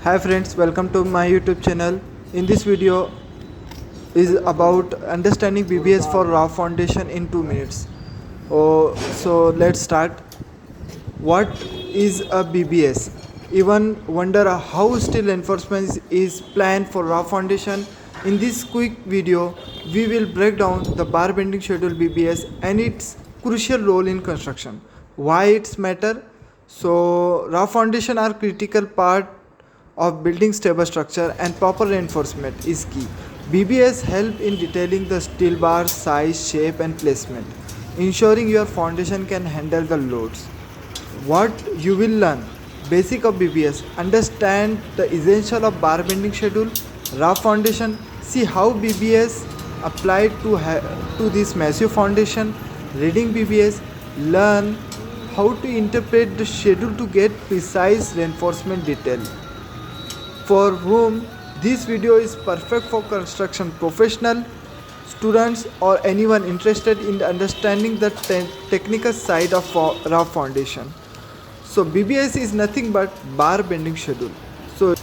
Hi friends, welcome to my YouTube channel. In this video is about understanding BBS for Raft Foundation in 2 minutes. So let's start. What is a BBS? Even wonder how still enforcement is planned for Raft Foundation? In this quick video, we will break down the bar bending schedule BBS and its crucial role in construction. Why it's matter? So Raft Foundation are critical part of building stable structure and proper reinforcement is key. BBS help in detailing the steel bar size, shape and placement, ensuring your foundation can handle the loads. What you will learn: basic of BBS, understand the essential of bar bending schedule, Raft foundation, see how BBS applied to this massive foundation, reading BBS, learn how to interpret the schedule to get precise reinforcement detail. For whom this video is perfect for construction professional, students or anyone interested in understanding the technical side of Raft foundation. So BBS is nothing but bar bending schedule. So